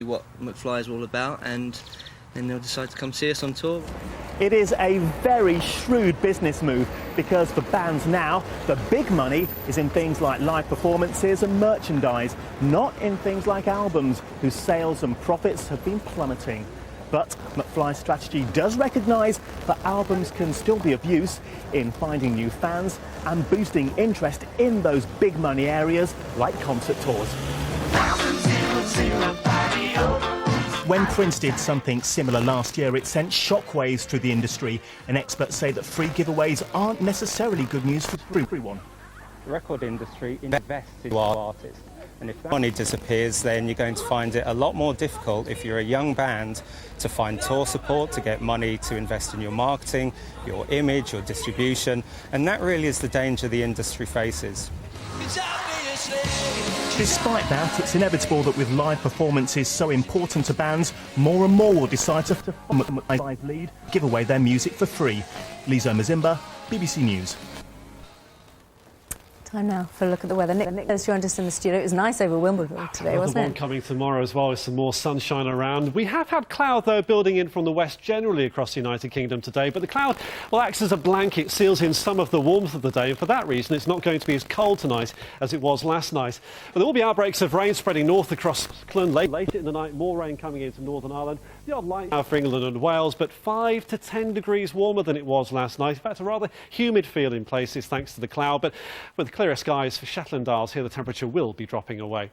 what McFly is all about, and then they'll decide to come see us on tour. It is a very shrewd business move because for bands now, the big money is in things like live performances and merchandise, not in things like albums, whose sales and profits have been plummeting. But McFly's strategy does recognise that albums can still be of use in finding new fans and boosting interest in those big money areas like concert tours. When Prince did something similar last year, it sent shockwaves through the industry, and experts say that free giveaways aren't necessarily good news for everyone. The record industry invests in artists, and if that money disappears, then you're going to find it a lot more difficult if you're a young band to find tour support, to get money to invest in your marketing, your image, your distribution, and that really is the danger the industry faces. Despite that, it's inevitable that with live performances so important to bands, more and more will decide to follow McFly's lead, give away their music for free. Lizo Mazimba, BBC News. Time now for a look at the weather. Nick has joined us in the studio. It was nice over Wimbledon today, wasn't it? One coming tomorrow as well with some more sunshine around. We have had cloud, though, building in from the west generally across the United Kingdom today, but the cloud, well, acts as a blanket, seals in some of the warmth of the day, and for that reason it's not going to be as cold tonight as it was last night. But there will be outbreaks of rain spreading north across Scotland later in the night, more rain coming into Northern Ireland. The odd light now for England and Wales, but 5 to 10 degrees warmer than it was last night. In fact, a rather humid feel in places thanks to the cloud, but with clearer skies for Shetland Isles, here the temperature will be dropping away.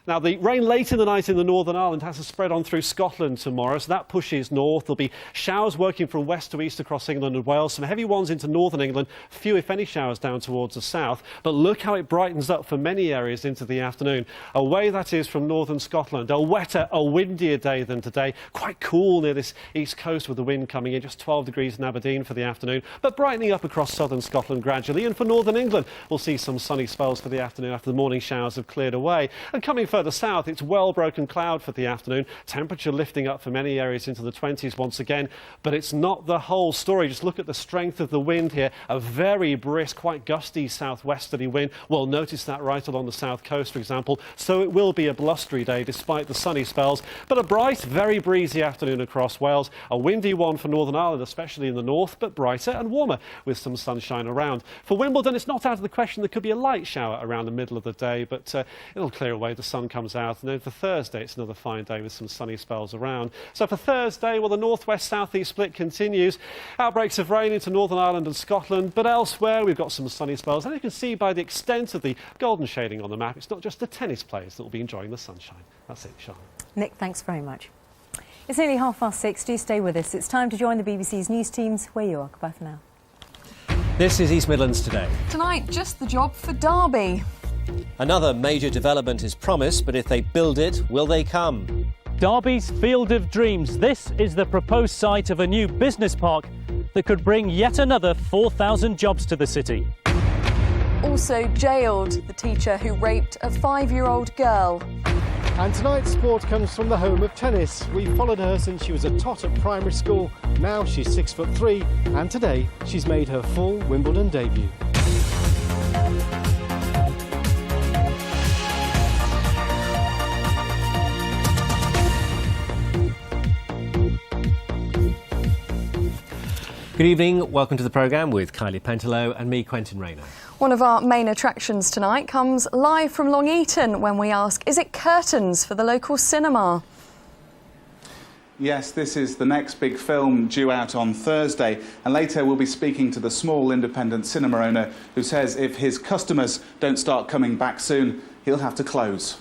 Now, the rain late in the night in the Northern Ireland has to spread on through Scotland tomorrow, so that pushes north. There'll be showers working from west to east across England and Wales, some heavy ones into northern England, few if any showers down towards the south. But look how it brightens up for many areas into the afternoon. Away that is from northern Scotland. A wetter, a windier day than today. Quite cool near this east coast with the wind coming in, just 12 degrees in Aberdeen for the afternoon, but brightening up across southern Scotland gradually. And for northern England, we'll see some sunny spells for the afternoon after the morning showers have cleared away. And coming further south, it's well broken cloud for the afternoon. Temperature lifting up for many areas into the 20s once again, but it's not the whole story. Just look at the strength of the wind here. A very brisk, quite gusty southwesterly wind. We'll notice that right along the south coast, for example. So it will be a blustery day despite the sunny spells, but a bright, very breezy afternoon across Wales. A windy one for Northern Ireland, especially in the north, but brighter and warmer with some sunshine around. For Wimbledon, it's not out of the question there could be a light shower around the middle of the day, but it'll clear away. The sun comes out. And then for Thursday, it's another fine day with some sunny spells around. So for Thursday, well, the northwest-southeast split continues. Outbreaks of rain into Northern Ireland and Scotland, but elsewhere we've got some sunny spells. And you can see by the extent of the golden shading on the map, it's not just the tennis players that will be enjoying the sunshine. That's it, Sean. Nick, thanks very much. It's nearly 6:30. Do stay with us. It's time to join the BBC's news teams where you are. Goodbye for now. This is East Midlands Today. Tonight, just the job for Derby. Another major development is promised, but if they build it, will they come? Derby's Field of Dreams. This is the proposed site of a new business park that could bring yet another 4,000 jobs to the city. Also jailed, the teacher who raped a 5-year-old girl. And tonight's sport comes from the home of tennis. We followed her since she was a tot at primary school. Now she's 6'3", and today she's made her full Wimbledon debut. Good evening, welcome to the programme with Kylie Pentelow and me, Quentin Rayner. One of our main attractions tonight comes live from Long Eaton when we ask, is it curtains for the local cinema? Yes, this is the next big film due out on Thursday, and later we'll be speaking to the small independent cinema owner who says if his customers don't start coming back soon, he'll have to close.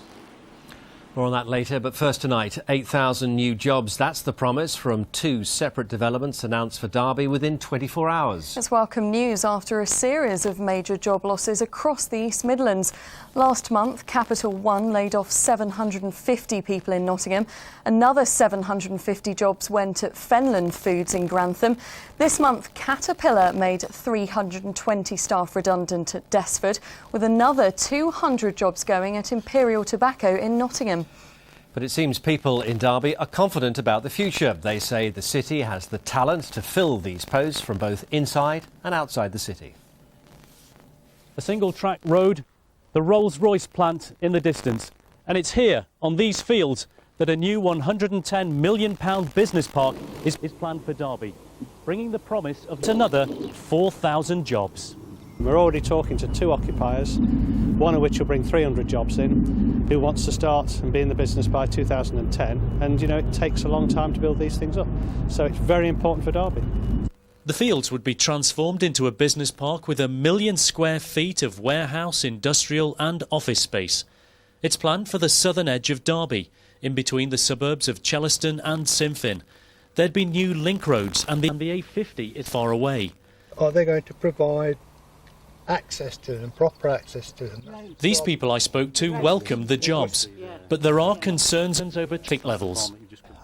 More on that later, but first tonight, 8,000 new jobs. That's the promise from 2 separate developments announced for Derby within 24 hours. It's welcome news after a series of major job losses across the East Midlands. Last month, Capital One laid off 750 people in Nottingham. Another 750 jobs went at Fenland Foods in Grantham. This month, Caterpillar made 320 staff redundant at Desford, with another 200 jobs going at Imperial Tobacco in Nottingham. But it seems people in Derby are confident about the future. They say the city has the talent to fill these posts from both inside and outside the city. A single-track road, the Rolls-Royce plant in the distance. And it's here, on these fields, that a new £110 million business park is planned for Derby, bringing the promise of another 4,000 jobs. We're already talking to 2 occupiers, one of which will bring 300 jobs in, who wants to start and be in the business by 2010. And, it takes a long time to build these things up. So it's very important for Derby. The fields would be transformed into a business park with 1 million square feet of warehouse, industrial and office space. It's planned for the southern edge of Derby, in between the suburbs of Chellaston and Simfin. There'd be new link roads and the A50 is far away. Are they going to provide access to them, proper access to them? These people I spoke to welcomed the jobs, but there are concerns over traffic levels.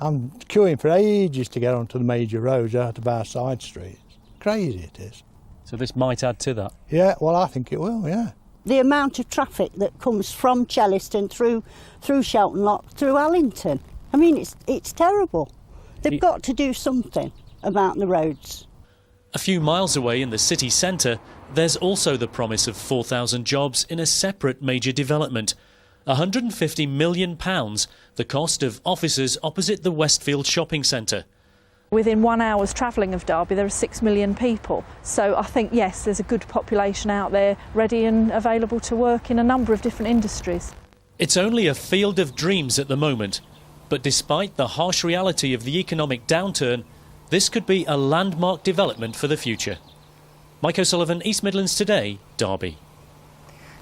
I'm queuing for ages to get onto the major roads out of our side streets. Crazy it is. So this might add to that? Yeah, well, I think it will, yeah. The amount of traffic that comes from Chellaston through Shelton Lock, through Allington. I mean, it's terrible. They've got to do something about the roads. A few miles away in the city centre, there's also the promise of 4,000 jobs in a separate major development. £150 million, the cost of offices opposite the Westfield shopping centre. Within 1 hour's travelling of Derby, there are 6 million people. So I think, yes, there's a good population out there ready and available to work in a number of different industries. It's only a field of dreams at the moment, but despite the harsh reality of the economic downturn, this could be a landmark development for the future. Mike O'Sullivan, East Midlands Today, Derby.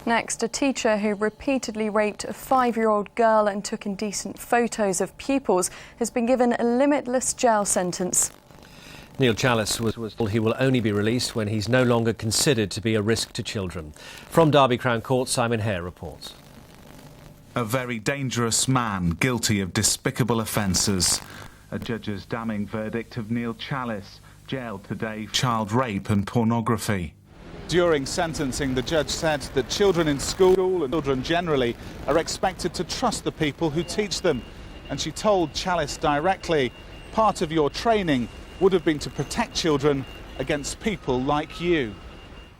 Next, a teacher who repeatedly raped a 5-year-old girl and took indecent photos of pupils has been given a limitless jail sentence. Neil Challis was told he will only be released when he's no longer considered to be a risk to children. From Derby Crown Court, Simon Hare reports. A very dangerous man guilty of despicable offences. A judge's damning verdict of Neil Challis, jailed today for child rape and pornography. During sentencing, the judge said that children in school and children generally are expected to trust the people who teach them. And she told Challis directly, part of your training would have been to protect children against people like you.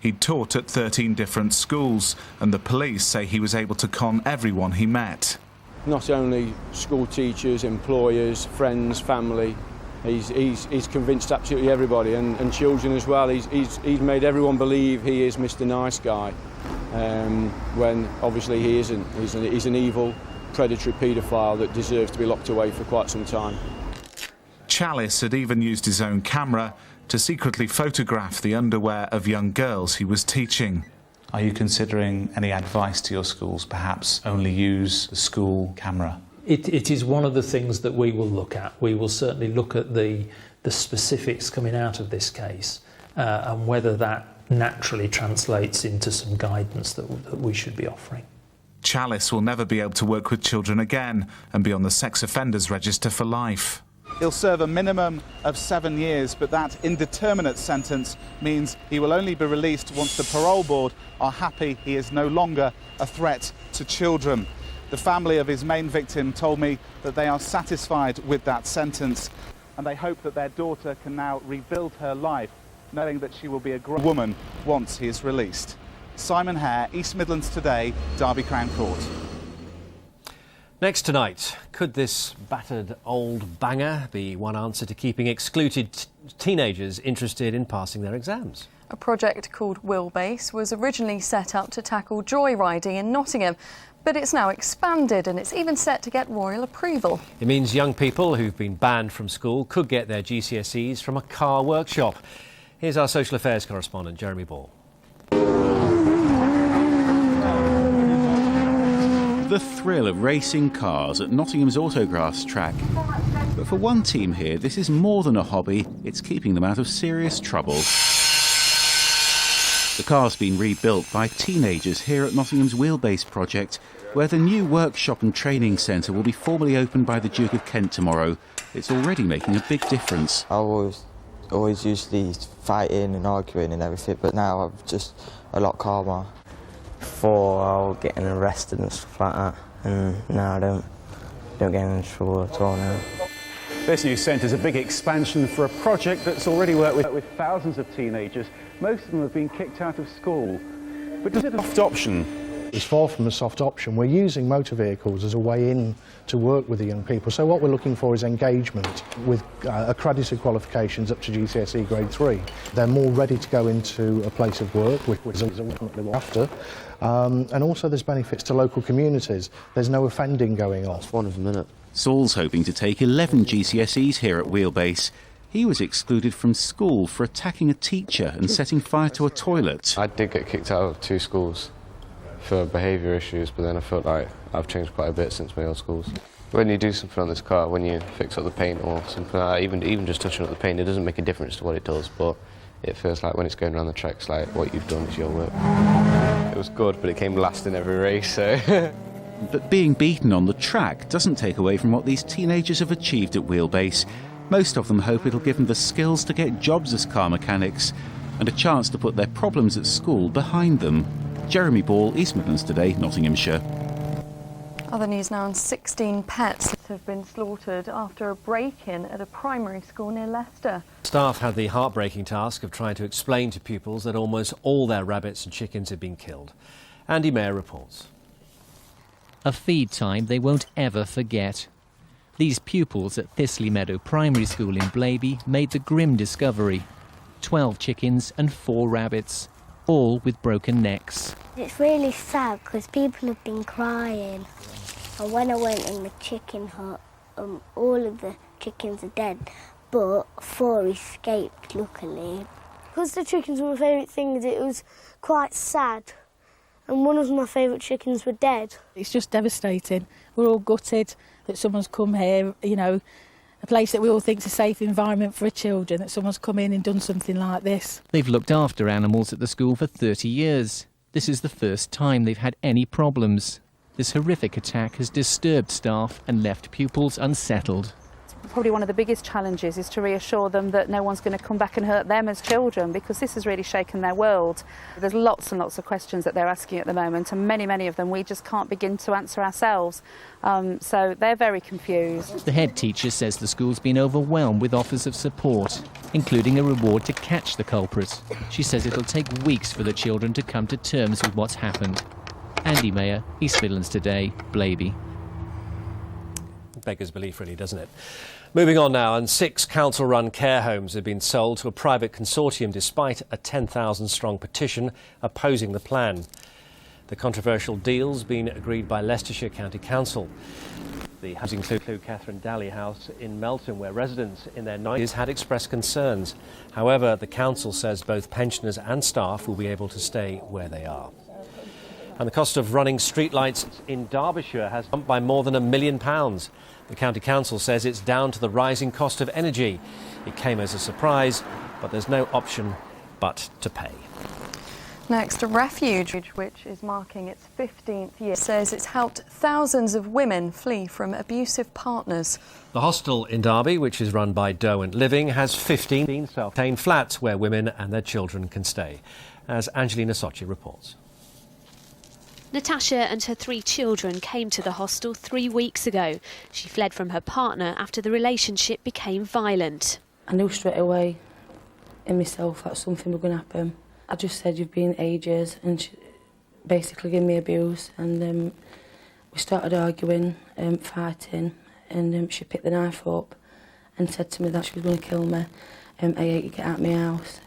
He taught at 13 different schools, and the police say he was able to con everyone he met. Not only school teachers, employers, friends, family. He's convinced absolutely everybody, and children as well. He's made everyone believe he is Mr. Nice Guy, when obviously he isn't. He's an evil, predatory paedophile that deserves to be locked away for quite some time. Challis had even used his own camera to secretly photograph the underwear of young girls he was teaching. Are you considering any advice to your schools, perhaps only use the school camera? It is one of the things that we will look at. We will certainly look at the specifics coming out of this case and whether that naturally translates into some guidance that we should be offering. Challis will never be able to work with children again and be on the sex offenders register for life. He'll serve a minimum of 7 years, but that indeterminate sentence means he will only be released once the parole board are happy he is no longer a threat to children. The family of his main victim told me that they are satisfied with that sentence, and they hope that their daughter can now rebuild her life, knowing that she will be a grown woman once he is released. Simon Hare, East Midlands Today, Derby Crown Court. Next tonight, could this battered old banger be one answer to keeping excluded teenagers interested in passing their exams? A project called Wheelbase was originally set up to tackle joyriding in Nottingham, but it's now expanded and it's even set to get royal approval. It means young people who've been banned from school could get their GCSEs from a car workshop. Here's our social affairs correspondent, Jeremy Ball. The thrill of racing cars at Nottingham's Autograss track. But for one team here, this is more than a hobby, it's keeping them out of serious trouble. The car's been rebuilt by teenagers here at Nottingham's Wheelbase project, where the new workshop and training centre will be formally opened by the Duke of Kent tomorrow. It's already making a big difference. I was always usually fighting and arguing and everything, but now I'm just a lot calmer. Before I was getting arrested and stuff like that, and now I don't get in trouble at all now. This new centre is a big expansion for a project that's already worked with thousands of teenagers. Most of them have been kicked out of school. But is it a soft option? It's far from a soft option. We're using motor vehicles as a way in to work with the young people. So what we're looking for is engagement with accredited qualifications up to GCSE grade 3. They're more ready to go into a place of work, which is ultimately what we're after. And also there's benefits to local communities. There's no offending going on. That's one of a minute. Saul's hoping to take 11 GCSEs here at Wheelbase. He was excluded from school for attacking a teacher and setting fire to a toilet. I did get kicked out of 2 schools for behaviour issues, but then I felt like I've changed quite a bit since my old schools. When you do something on this car, when you fix up the paint or something like that, even just touching up the paint, it doesn't make a difference to what it does, but it feels like when it's going around the tracks, like what you've done is your work. It was good, but it came last in every race, so... But being beaten on the track doesn't take away from what these teenagers have achieved at Wheelbase. Most of them hope it'll give them the skills to get jobs as car mechanics and a chance to put their problems at school behind them. Jeremy Ball, East Midlands Today, Nottinghamshire. Other news now, and 16 pets have been slaughtered after a break-in at a primary school near Leicester. Staff had the heartbreaking task of trying to explain to pupils that almost all their rabbits and chickens had been killed. Andy Mayer reports. A feed time they won't ever forget. These pupils at Thistley Meadow Primary School in Blaby made the grim discovery. 12 chickens and 4 rabbits, all with broken necks. It's really sad because people have been crying. And when I went in the chicken hut, all of the chickens are dead, but 4 escaped, luckily. Because the chickens were my favourite things, it was quite sad. And one of my favourite chickens were dead. It's just devastating. We're all gutted that someone's come here, you know, a place that we all think is a safe environment for children, that someone's come in and done something like this. They've looked after animals at the school for 30 years. This is the first time they've had any problems. This horrific attack has disturbed staff and left pupils unsettled. Probably one of the biggest challenges is to reassure them that no one's going to come back and hurt them as children, because this has really shaken their world. There's lots and lots of questions that they're asking at the moment, and many of them we just can't begin to answer ourselves. So they're very confused. The head teacher says the school's been overwhelmed with offers of support, including a reward to catch the culprit. She says it'll take weeks for the children to come to terms with what's happened. Andy Mayer, East Midlands Today, Blaby. Beggars belief, really, doesn't it? Moving on now, and 6 council-run care homes have been sold to a private consortium despite a 10,000-strong petition opposing the plan. The controversial deal's been agreed by Leicestershire County Council. The houses include Catherine Daly House in Melton, where residents in their 90s had expressed concerns. However, the council says both pensioners and staff will be able to stay where they are. And the cost of running streetlights in Derbyshire has jumped by more than £1 million. The County Council says it's down to the rising cost of energy. It came as a surprise, but there's no option but to pay. Next, a refuge, which is marking its 15th year, says it's helped thousands of women flee from abusive partners. The hostel in Derby, which is run by Derwent Living, has 15 self-contained flats where women and their children can stay, as Angelina Socci reports. Natasha and her 3 children came to the hostel 3 weeks ago. She fled from her partner after the relationship became violent. I knew straight away in myself that something was going to happen. I just said, "You've been ages," and she basically gave me abuse, and we started arguing, fighting, and she picked the knife up and said to me that she was going to kill me. I hate you, get out of my house.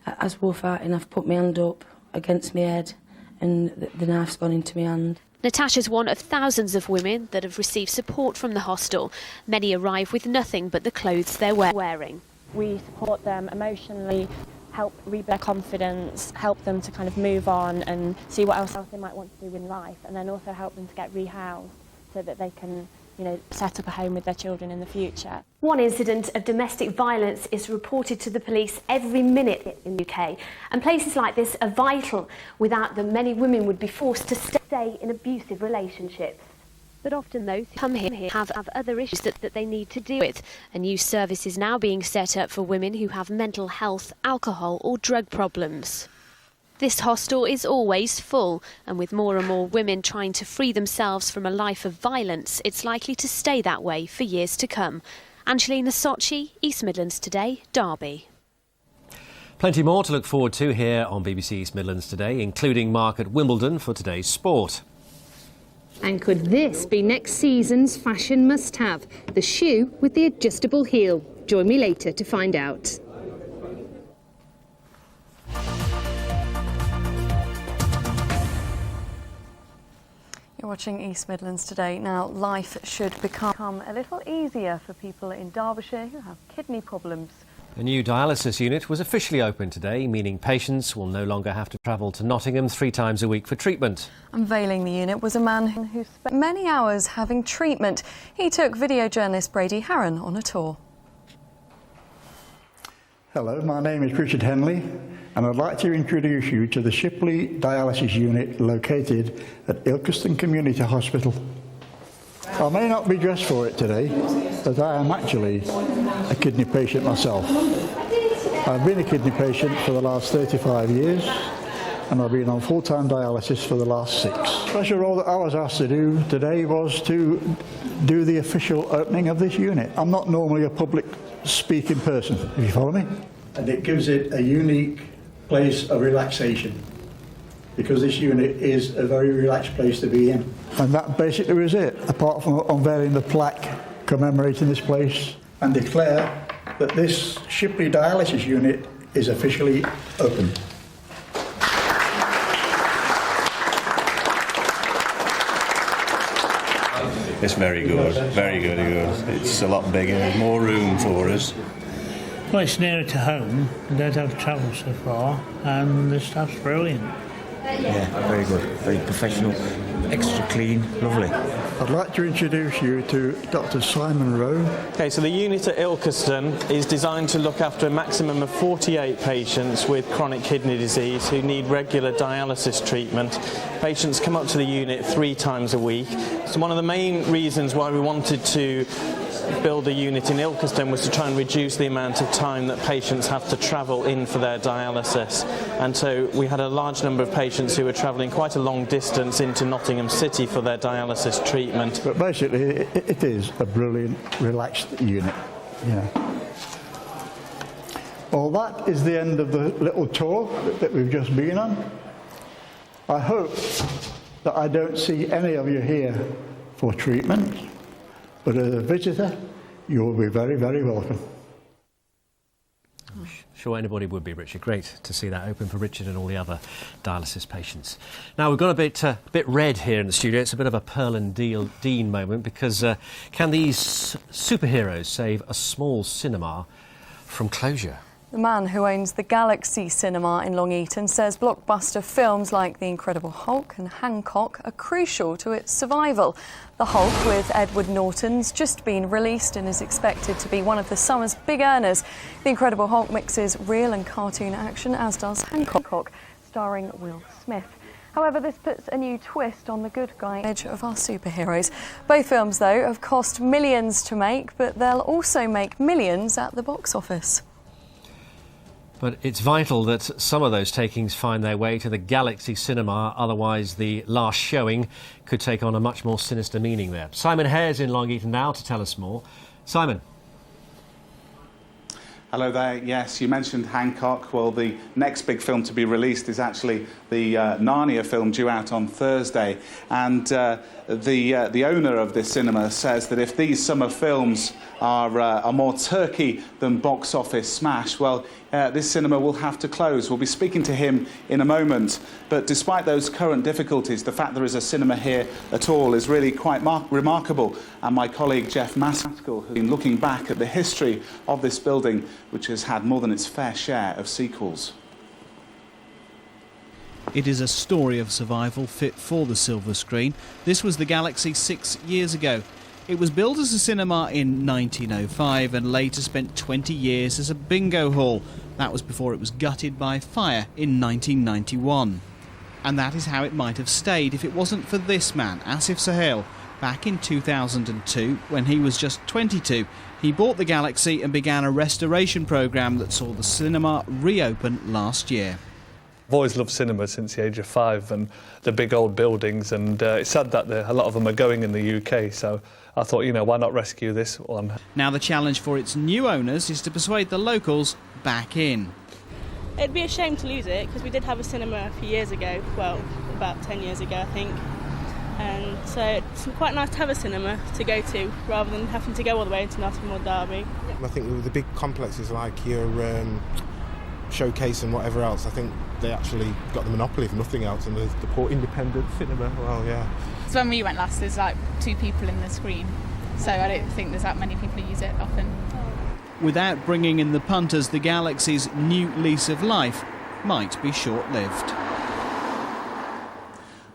As we were fighting, I've put my hand up against my head, and the knife's gone into my hand. Natasha's one of thousands of women that have received support from the hostel. Many arrive with nothing but the clothes they're wearing. We support them emotionally, help rebuild their confidence, help them to kind of move on and see what else they might want to do in life, and then also help them to get rehoused so that they can, you know, set up a home with their children in the future. One incident of domestic violence is reported to the police every minute in the UK, and places like this are vital. Without them, many women would be forced to stay in abusive relationships. But often those who come here have other issues that they need to deal with. A new service is now being set up for women who have mental health, alcohol or drug problems. This hostel is always full, and with more and more women trying to free themselves from a life of violence, it's likely to stay that way for years to come. Angelina Socci, East Midlands Today, Derby. Plenty more to look forward to here on BBC East Midlands today, including Mark at Wimbledon for today's sport. And could this be next season's fashion must-have? The shoe with the adjustable heel. Join me later to find out. You're watching East Midlands today. Now, life should become a little easier for people in Derbyshire who have kidney problems. A new dialysis unit was officially opened today, meaning patients will no longer have to travel to Nottingham 3 times a week for treatment. Unveiling the unit was a man who spent many hours having treatment. He took video journalist Brady Harron on a tour. Hello, my name is Richard Henley, and I'd like to introduce you to the Shipley Dialysis Unit located at Ilkeston Community Hospital. I may not be dressed for it today, but I am actually a kidney patient myself. I've been a kidney patient for the last 35 years, and I've been on full-time dialysis for the last 6. The special role that I was asked to do today was to do the official opening of this unit. I'm not normally a public speaking person, if you follow me. And it gives it a unique place of relaxation, because this unit is a very relaxed place to be in. And that basically was it, apart from unveiling the plaque commemorating this place and declare that this Shipley Dialysis Unit is officially open. It's very good, very good. It's a lot bigger, more room for us. Well, it's nearer to home, I don't have to travel so far, and the staff's brilliant. Yeah, very good, very professional, extra clean, lovely. I'd like to introduce you to Dr. Simon Rowe. Okay, so the unit at Ilkeston is designed to look after a maximum of 48 patients with chronic kidney disease who need regular dialysis treatment. Patients come up to the unit 3 times a week. So one of the main reasons why we wanted to build a unit in Ilkeston was to try and reduce the amount of time that patients have to travel in for their dialysis. And so we had a large number of patients who were travelling quite a long distance into Nottingham City for their dialysis treatment. But basically it is a brilliant, relaxed unit, you know. Well, that is the end of the little tour that we've just been on. I hope that I don't see any of you here for treatment. But as a visitor, you will be very, very welcome. I'm sure anybody would be, Richard. Great to see that open for Richard and all the other dialysis patients. Now, we've got a bit red here in the studio. It's a bit of a Pearl and Dean moment, because can these superheroes save a small cinema from closure? The man who owns the Galaxy Cinema in Long Eaton says blockbuster films like The Incredible Hulk and Hancock are crucial to its survival. The Hulk, with Edward Norton's just been released and is expected to be one of the summer's big earners. The Incredible Hulk mixes real and cartoon action, as does Hancock, starring Will Smith. However, this puts a new twist on the good guy edge of our superheroes. Both films, though, have cost millions to make, but they'll also make millions at the box office. But it's vital that some of those takings find their way to the Galaxy Cinema, otherwise the last showing could take on a much more sinister meaning there. Simon Hare's in Long Eaton now to tell us more. Simon. Hello there. Yes, you mentioned Hancock. Well, the next big film to be released is actually the Narnia film due out on Thursday. And the owner of this cinema says that if these summer films are more turkey than box office smash, well, this cinema will have to close. We'll be speaking to him in a moment. But despite those current difficulties, the fact there is a cinema here at all is really quite remarkable. And my colleague Jeff Maskell has been looking back at the history of this building, which has had more than its fair share of sequels. It is a story of survival fit for the silver screen. This was the Galaxy 6 years ago. It was built as a cinema in 1905 and later spent 20 years as a bingo hall. That was before it was gutted by fire in 1991. And that is how it might have stayed if it wasn't for this man, Asif Sahel. Back in 2002, when he was just 22, he bought the Galaxy and began a restoration programme that saw the cinema reopen last year. I've always loved cinema since the age of 5 and the big old buildings, and it's sad that a lot of them are going in the UK, so I thought, you know, why not rescue this one? Now the challenge for its new owners is to persuade the locals back in. It'd be a shame to lose it, because we did have a cinema a few years ago, well, about 10 years ago, I think. And so it's quite nice to have a cinema to go to, rather than having to go all the way into Nottingham or Derby. I think with the big complexes like your Showcase and whatever else, I think they actually got the monopoly if nothing else, and the poor independent cinema, well, yeah. So when we went last, there's like 2 people in the screen, so I don't think there's that many people who use it often. Without bringing in the punters, the Galaxy's new lease of life might be short-lived.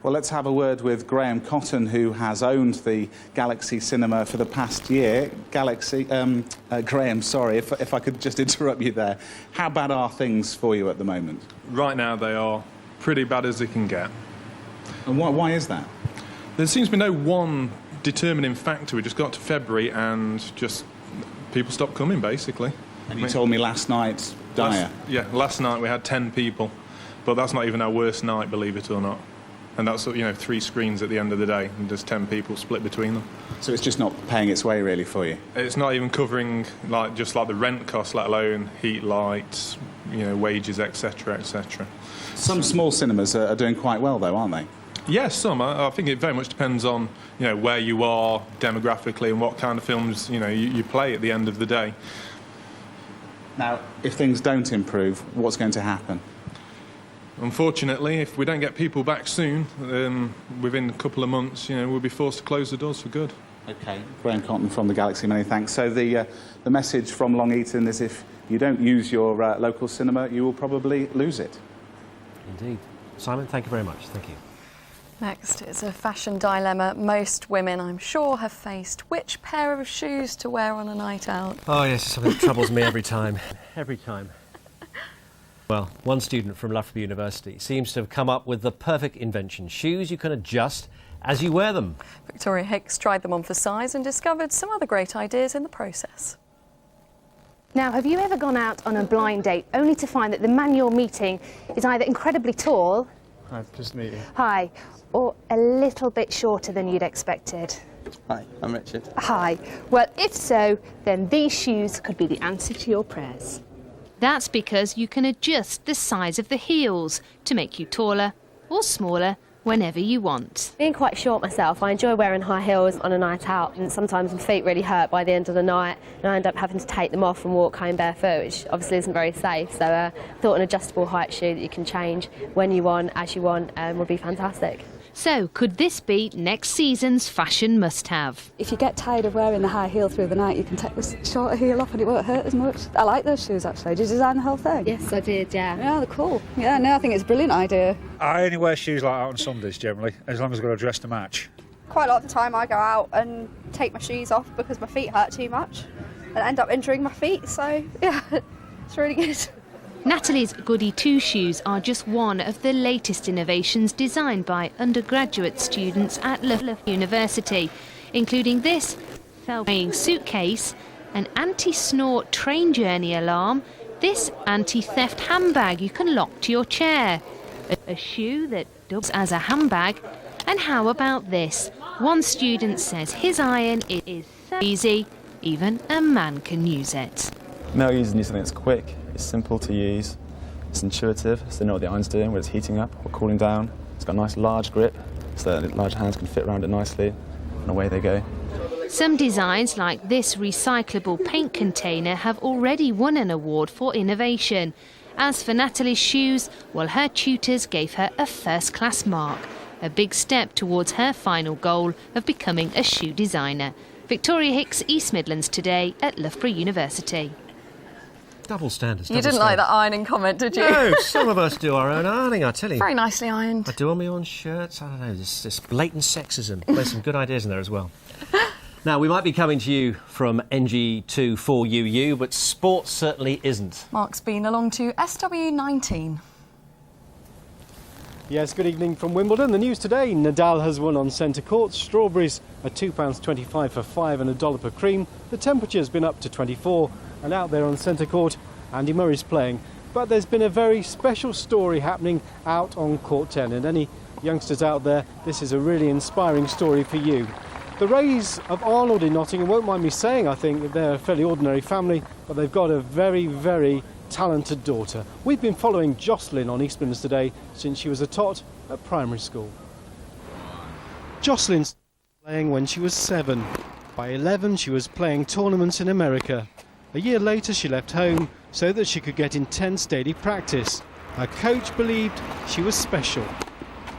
Well, let's have a word with Graham Cotton, who has owned the Galaxy Cinema for the past year. Graham, sorry, if I could just interrupt you there. How bad are things for you at the moment? Right now, they are pretty bad as they can get. And why is that? There seems to be no one determining factor. We just got to February and just people stopped coming, basically. And you told me last night, dire. Last night we had 10 people, but that's not even our worst night, believe it or not. And that's, 3 screens at the end of the day, and there's 10 people split between them. So it's just not paying its way, really, for you? It's not even covering, just the rent costs, let alone heat, lights, wages, etc., etc. Some small cinemas are doing quite well, though, aren't they? Yes, some. I think it very much depends on, where you are demographically and what kind of films, you play at the end of the day. Now, if things don't improve, what's going to happen? Unfortunately, if we don't get people back soon, within a couple of months, we'll be forced to close the doors for good. OK. Graham Cotton from the Galaxy, many thanks. So the message from Long Eaton is if you don't use your local cinema, you will probably lose it. Indeed. Simon, thank you very much. Thank you. Next is a fashion dilemma most women, I'm sure, have faced. Which pair of shoes to wear on a night out? Oh, yes, it's something that troubles me every time. Every time. Well, one student from Loughborough University seems to have come up with the perfect invention. Shoes you can adjust as you wear them. Victoria Hicks tried them on for size and discovered some other great ideas in the process. Now, have you ever gone out on a blind date only to find that the man you're meeting is either incredibly tall, Hi, just meeting. Hi, or a little bit shorter than you'd expected? Hi, I'm Richard. Hi. Well, if so, then these shoes could be the answer to your prayers. That's because you can adjust the size of the heels to make you taller or smaller whenever you want. Being quite short myself, I enjoy wearing high heels on a night out, and sometimes my feet really hurt by the end of the night and I end up having to take them off and walk home barefoot, which obviously isn't very safe. So I thought an adjustable height shoe that you can change when you want, as you want, would be fantastic. So, could this be next season's fashion must-have? If you get tired of wearing the high heel through the night, you can take the shorter heel off and it won't hurt as much. I like those shoes, actually. Did you design the whole thing? Yes, I did, yeah. Yeah, they're cool. Yeah, no, I think it's a brilliant idea. I only wear shoes like that on Sundays, generally, as long as I've got a dress to match. Quite a lot of the time I go out and take my shoes off because my feet hurt too much and end up injuring my feet, so yeah, it's really good. Natalie's Goody 2 shoes are just one of the latest innovations designed by undergraduate students at Loughborough University, including this self-carrying suitcase, an anti-snort train journey alarm, this anti-theft handbag you can lock to your chair, a shoe that doubles as a handbag, and how about this? One student says his iron is so easy, even a man can use it. Male users need something that's quick, it's simple to use, it's intuitive, so they know what the iron's doing, whether it's heating up or cooling down. It's got a nice large grip, so that large hands can fit around it nicely, and away they go. Some designs, like this recyclable paint container, have already won an award for innovation. As for Natalie's shoes, well, her tutors gave her a first-class mark, a big step towards her final goal of becoming a shoe designer. Victoria Hicks, East Midlands Today at Loughborough University. Double standards. You didn't like that ironing comment, did you? No, some of us do our own ironing, I tell you. Very nicely ironed. I do on my own shirts. I don't know, this blatant sexism. There's some good ideas in there as well. Now, we might be coming to you from NG2 4UU, but sports certainly isn't. Mark's been along to SW19. Yes, good evening from Wimbledon. The news today, Nadal has won on centre court. Strawberries are £2.25 for 5 and $1 per cream. The temperature's been up to 24, and out there on centre court, Andy Murray's playing. But there's been a very special story happening out on court 10, and any youngsters out there, this is a really inspiring story for you. The Rays of Arnold in Nottingham won't mind me saying, I think, that they're a fairly ordinary family, but they've got a very, very talented daughter. We've been following Jocelyn on East Midlands Today since she was a tot at primary school. Jocelyn started playing when she was 7. By 11 she was playing tournaments in America. A year later she left home so that she could get intense daily practice. Her coach believed she was special.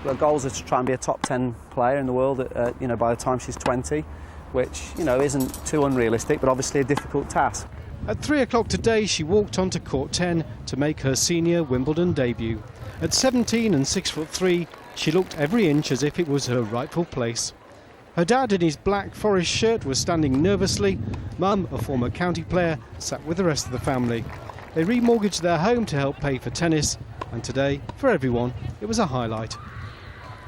Her goals are to try and be a top 10 player in the world by the time she's 20, which isn't too unrealistic, but obviously a difficult task. At 3 o'clock today she walked onto court 10 to make her senior Wimbledon debut. At 17 and 6'3", she looked every inch as if it was her rightful place. Her dad in his black forest shirt was standing nervously. Mum, a former county player, sat with the rest of the family. They remortgaged their home to help pay for tennis, and today, for everyone, it was a highlight.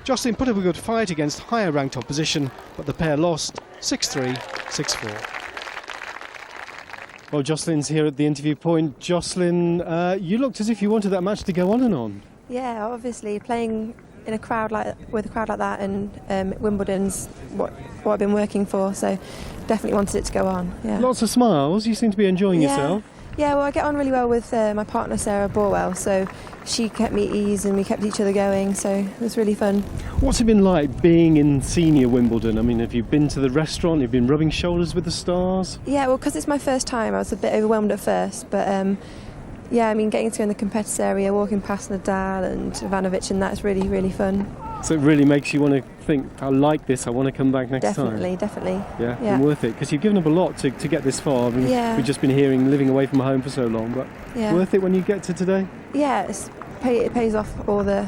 Jocelyn put up a good fight against higher-ranked opposition, but the pair lost 6-3, 6-4. Well, Jocelyn's here at the interview point. Jocelyn, you looked as if you wanted that match to go on and on. Yeah, obviously playing in a crowd with a crowd like that, and Wimbledon's what I've been working for, so definitely wanted it to go on. Yeah. Lots of smiles. You seem to be enjoying yourself. Yeah, well, I get on really well with my partner Sarah Borwell, so she kept me at ease and we kept each other going, so it was really fun. What's it been like being in senior Wimbledon? I mean, have you been to the restaurant? You've been rubbing shoulders with the stars? Yeah, well, because it's my first time, I was a bit overwhelmed at first, but yeah, I mean, getting to go in the competitors area, walking past Nadal and Ivanovic, and that's really, really fun. So it really makes you want to think, I like this, I want to come back next time. Definitely. Yeah, and worth it, because you've given up a lot to get this far. I mean, we've just been hearing living away from home for so long, but worth it when you get to today? Yeah, it pays off all the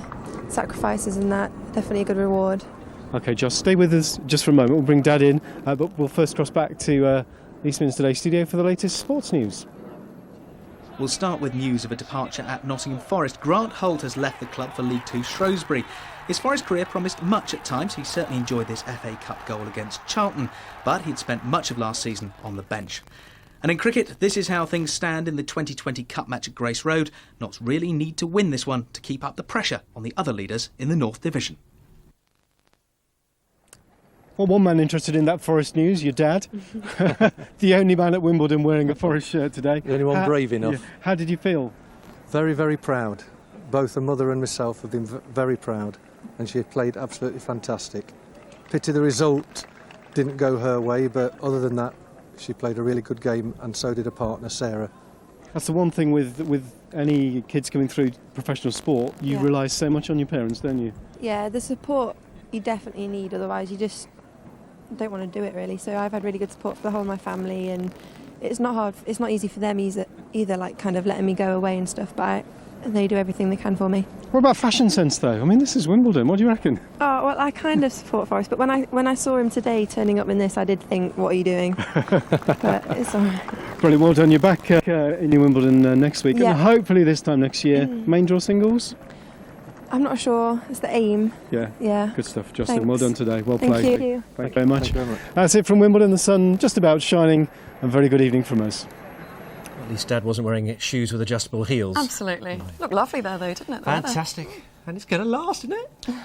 sacrifices and that. Definitely a good reward. OK, Josh, stay with us just for a moment. We'll bring Dad in, but we'll first cross back to East Midlands Today studio for the latest sports news. We'll start with news of a departure at Nottingham Forest. Grant Holt has left the club for League Two Shrewsbury. His Forest career promised much at times. He certainly enjoyed this FA Cup goal against Charlton, but he'd spent much of last season on the bench. And in cricket, this is how things stand in the 2020 Cup match at Grace Road. Notts really need to win this one to keep up the pressure on the other leaders in the North Division. Well, one man interested in that Forest news, your dad. The only man at Wimbledon wearing a Forest shirt today. The only one brave enough. Yeah. How did you feel? Very, very proud. Both the mother and myself have been very proud, and she played absolutely fantastic. Pity the result didn't go her way, but other than that, she played a really good game, and so did her partner, Sarah. That's the one thing with any kids coming through professional sport, you rely so much on your parents, don't you? Yeah, the support you definitely need, otherwise you just don't want to do it really. So I've had really good support for the whole of my family, and it's not hard, it's not easy for them either, like kind of letting me go away and stuff, but they do everything they can for me. What about fashion sense though? I mean, this is Wimbledon, what do you reckon? Oh, well, I kind of support Forest, but when I saw him today turning up in this, I did think, what are you doing? But it's all right. Brilliant, well done. You're back in your Wimbledon next week, Yeah. and hopefully this time next year. Main draw singles? I'm not sure, it's the aim. Yeah. Good stuff, Justin. Thanks. Well done today. Well Thank played. you. Thank you very much. Thank you very much. That's it from Wimbledon. The sun just about shining. A very good evening from us. At least Dad wasn't wearing shoes with adjustable heels. Absolutely. Looked lovely there though, didn't it? Fantastic. And it's going to last, isn't it?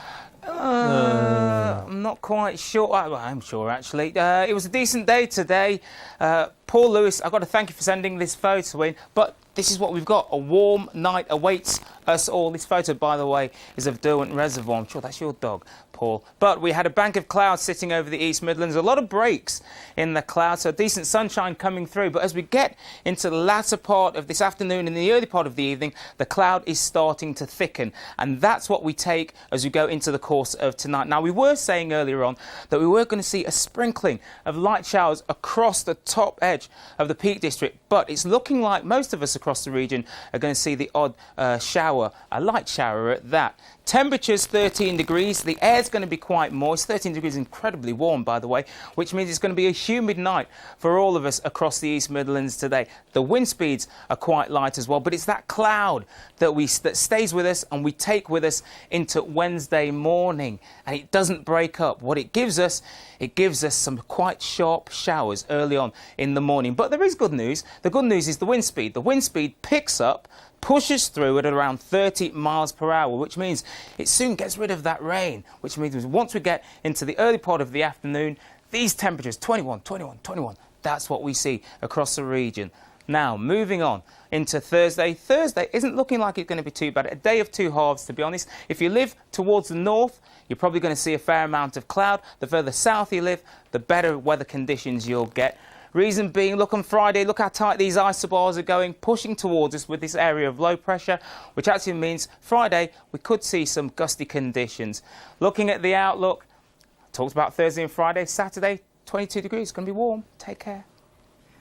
I'm not quite sure. Well, I'm sure, actually. It was a decent day today. Paul Lewis, I've got to thank you for sending this photo in, but this is what we've got. A warm night awaits us all. This photo, by the way, is of Derwent Reservoir. I'm sure that's your dog, Paul. But we had a bank of clouds sitting over the East Midlands, a lot of breaks in the clouds, so decent sunshine coming through. But as we get into the latter part of this afternoon and the early part of the evening, the cloud is starting to thicken. And that's what we take as we go into the course of tonight. Now, we were saying earlier on that we were going to see a sprinkling of light showers across the top edge of the Peak District, but it's looking like most of us across the region are going to see the odd shower, a light shower at that. Temperatures 13 degrees, the air's going to be quite moist, 13 degrees incredibly warm by the way, which means it's going to be a humid night for all of us across the East Midlands today. The wind speeds are quite light as well, but it's that cloud that stays with us and we take with us into Wednesday morning, and it doesn't break up. What it gives us some quite sharp showers early on in the morning. But there is good news. The good news is the wind speed. The wind speed picks up, pushes through at around 30 miles per hour, which means it soon gets rid of that rain, which means once we get into the early part of the afternoon, these temperatures, 21, that's what we see across the region. Now, moving on into Thursday. Thursday isn't looking like it's going to be too bad. A day of two halves, to be honest. If you live towards the north, you're probably going to see a fair amount of cloud. The further south you live, the better weather conditions you'll get. Reason being, look on Friday, look how tight these isobars are going, pushing towards us with this area of low pressure, which actually means Friday we could see some gusty conditions. Looking at the outlook, talked about Thursday and Friday, Saturday, 22 degrees, it's going to be warm. Take care.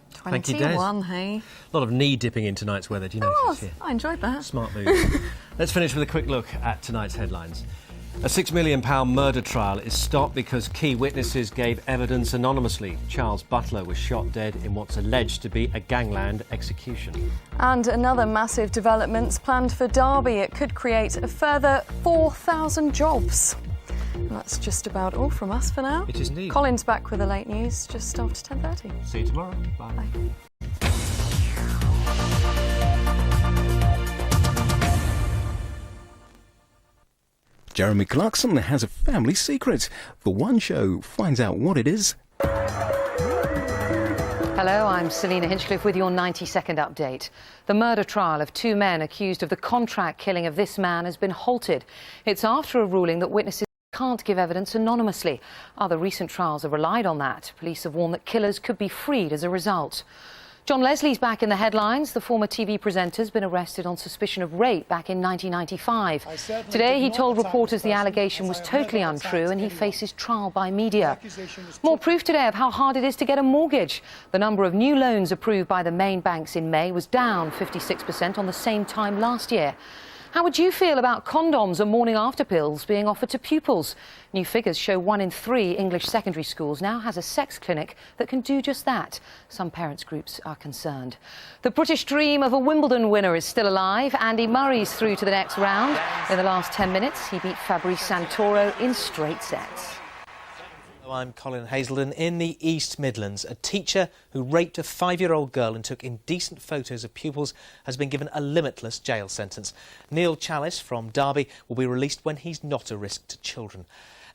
Thank you, Des. 21, hey? A lot of knee dipping in tonight's weather, do you notice? Yeah. I enjoyed that. Smart move. Let's finish with a quick look at tonight's headlines. A £6 million murder trial is stopped because key witnesses gave evidence anonymously. Charles Butler was shot dead in what's alleged to be a gangland execution. And another massive development's planned for Derby. It could create a further 4,000 jobs. That's just about all from us for now. It is indeed. Colin's back with the late news just after 10:30. See you tomorrow. Bye. Bye. Jeremy Clarkson has a family secret. The One Show finds out what it is. Hello, I'm Selina Hinchcliffe with your 90-second update. The murder trial of two men accused of the contract killing of this man has been halted. It's after a ruling that witnesses can't give evidence anonymously. Other recent trials have relied on that. Police have warned that killers could be freed as a result. John Leslie's back in the headlines. The former TV presenter has been arrested on suspicion of rape back in 1995. Today he told reporters the allegation was totally untrue and he faces trial by media. More proof today of how hard it is to get a mortgage. The number of new loans approved by the main banks in May was down 56% on the same time last year. How would you feel about condoms and morning after pills being offered to pupils? New figures show 1 in 3 English secondary schools now has a sex clinic that can do just that. Some parents' groups are concerned. The British dream of a Wimbledon winner is still alive. Andy Murray's through to the next round. In the last 10 minutes, he beat Fabrice Santoro in straight sets. I'm Colin Hazelden in the East Midlands. A teacher who raped a 5-year-old girl and took indecent photos of pupils has been given a limitless jail sentence. Neil Challis from Derby will be released when he's not a risk to children.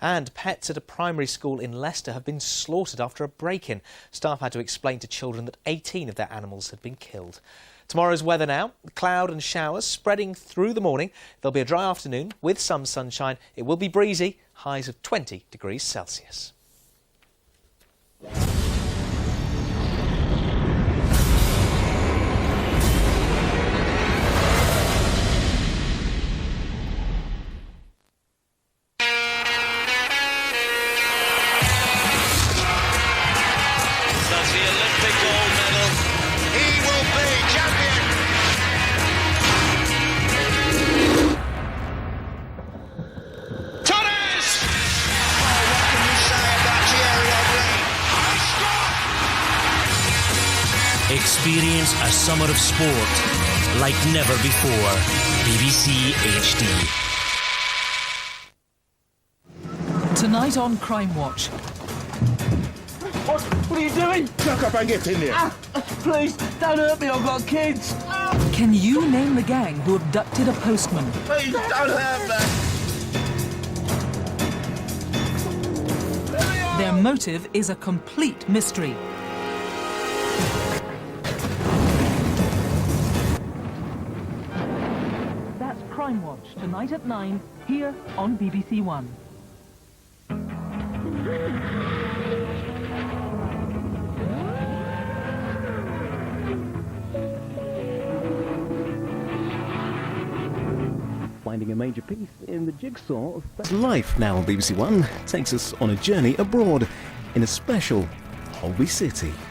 And pets at a primary school in Leicester have been slaughtered after a break-in. Staff had to explain to children that 18 of their animals had been killed. Tomorrow's weather now, cloud and showers spreading through the morning. There'll be a dry afternoon with some sunshine. It will be breezy, highs of 20 degrees Celsius. Experience a summer of sport like never before. BBC HD. Tonight on Crime Watch. What are you doing? Chuck up and get in there. Please, don't hurt me, I've got kids. Can you name the gang who abducted a postman? Please, don't hurt me. Their motive is a complete mystery. That's Crime Watch, tonight at 9, here on BBC One. Finding a major piece in the jigsaw of life now on BBC One takes us on a journey abroad in a special Holby City.